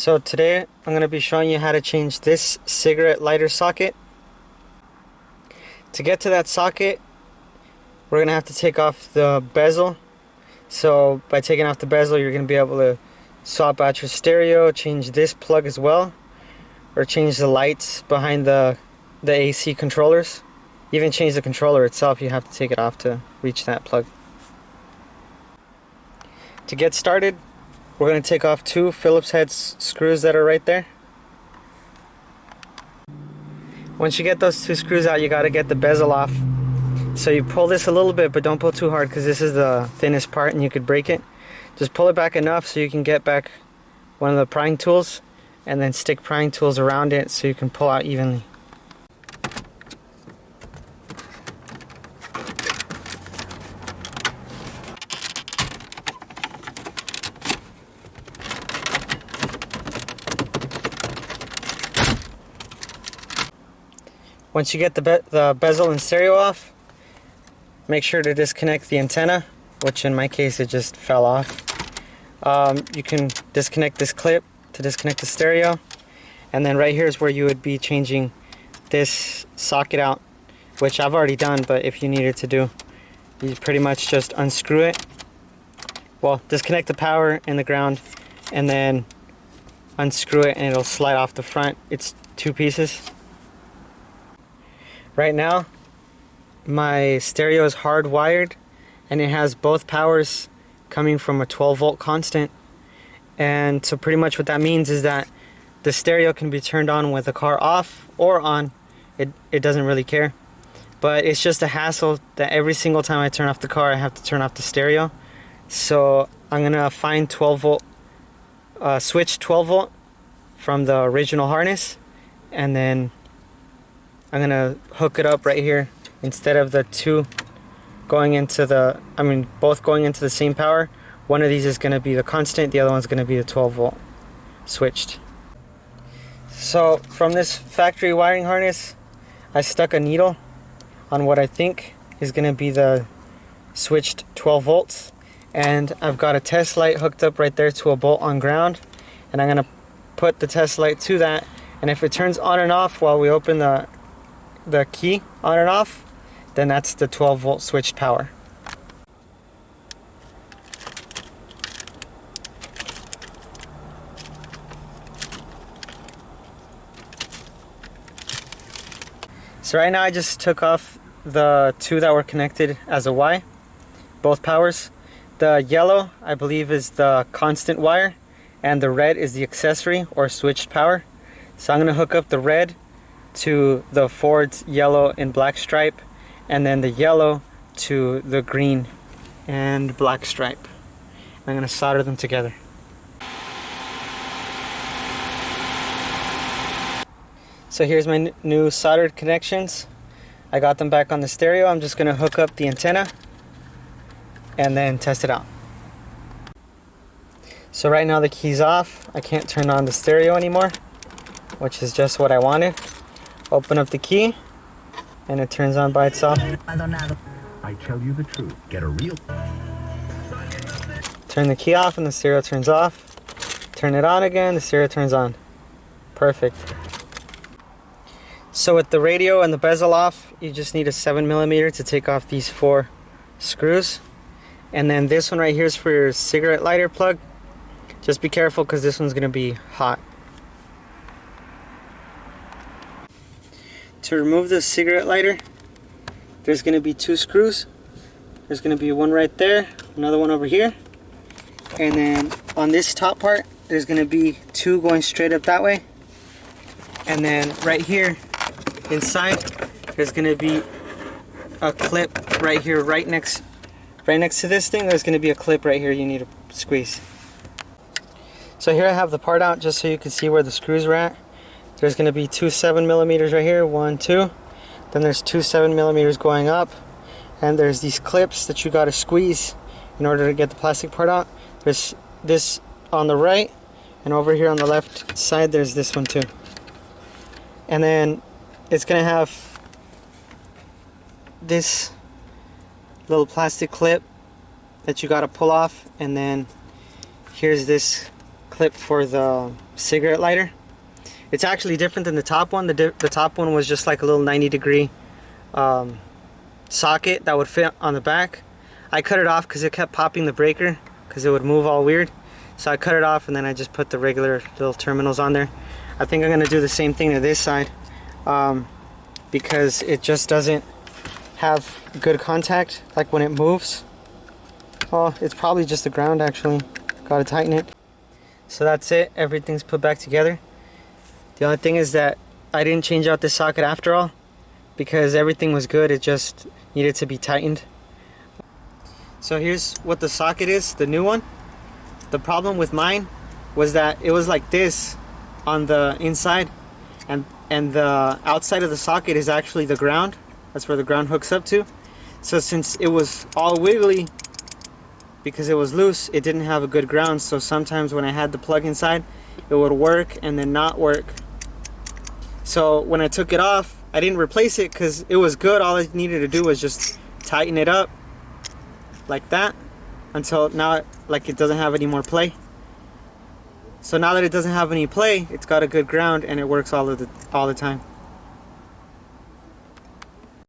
So today I'm going to be showing you how to change this cigarette lighter socket. To get to that socket, we're going to have to take off the bezel. So by taking off the bezel, you're going to be able to swap out your stereo, change this plug as well, or change the lights behind the AC controllers. Even change the controller itself, you have to take it off to reach that plug. To get started, we're going to take off two Phillips head screws that are right there. Once you get those two screws out, you got to get the bezel off. So you pull this a little bit, but don't pull too hard because this is the thinnest part and you could break it. Just pull it back enough so you can get back one of the prying tools and then stick prying tools around it so you can pull out evenly. Once you get the bezel and stereo off, make sure to disconnect the antenna, which in my case it just fell off. You can disconnect this clip to disconnect the stereo, and then right here is where you would be changing this socket out, which I've already done, but if you needed to do, you pretty much just unscrew it. Well, disconnect the power and the ground, and then unscrew it and it'll slide off the front. It's two pieces. Right now, my stereo is hardwired and it has both powers coming from a 12 volt constant. And so pretty much what that means is that the stereo can be turned on with the car off or on. It doesn't really care. But it's just a hassle that every single time I turn off the car, I have to turn off the stereo. So I'm gonna find 12 volt, switch 12 volt from the original harness, and then I'm gonna hook it up right here. Instead of the two going into the, both going into the same power, one of these is gonna be the constant, the other one's gonna be the 12 volt switched. So from this factory wiring harness, I stuck a needle on what I think is gonna be the switched 12 volts. And I've got a test light hooked up right there to a bolt on ground. And I'm gonna put the test light to that. And if it turns on and off while we open the key on and off, then that's the 12 volt switched power. So right now I just took off the two that were connected as a Y, both powers. The yellow, I believe, is the constant wire, and the red is the accessory or switched power. So I'm going to hook up the red to the Ford's yellow and black stripe, and then the yellow to the green and black stripe. I'm going to solder them together. So here's my new soldered connections. I got them back on the stereo. I'm just going to hook up the antenna and then test it out. So right now the key's off. I can't turn on the stereo anymore, which is just what I wanted. Open up the key and it turns on by itself. I tell you the truth. Get a real. Turn the key off and the stereo turns off. Turn it on again, the stereo turns on. Perfect. So with the radio and the bezel off, you just need a 7mm to take off these four screws. And then this one right here is for your cigarette lighter plug. Just be careful because this one's going to be hot. To remove the cigarette lighter, there's going to be two screws. There's going to be one right there, another one over here. And then on this top part, there's going to be two going straight up that way. And then right here inside, there's going to be a clip right here, right next to this thing. There's going to be a clip right here you need to squeeze. So here I have the part out just so you can see where the screws are at. There's going to be two 7mm right here, 1, 2. Then there's two 7mm going up, and there's these clips that you got to squeeze in order to get the plastic part out. There's this on the right, and over here on the left side there's this one too. And then it's going to have this little plastic clip that you got to pull off, and then here's this clip for the cigarette lighter. It's actually different than the top one. The top one was just like a little 90-degree socket that would fit on the back. I cut it off because it kept popping the breaker because it would move all weird. So I cut it off and then I just put the regular little terminals on there. I think I'm going to do the same thing to this side because it just doesn't have good contact like when it moves. Oh, it's probably just the ground actually. Got to tighten it. So that's it. Everything's put back together. The only thing is that I didn't change out this socket after all because everything was good. It just needed to be tightened. So here's what the socket is, the new one. The problem with mine was that it was like this on the inside, and the outside of the socket is actually the ground. That's where the ground hooks up to. So since it was all wiggly because it was loose, it didn't have a good ground. So sometimes when I had the plug inside, it would work and then not work. So when I took it off, I didn't replace it because it was good. All I needed to do was just tighten it up like that until now like it doesn't have any more play. So now that it doesn't have any play, it's got a good ground and it works all the time.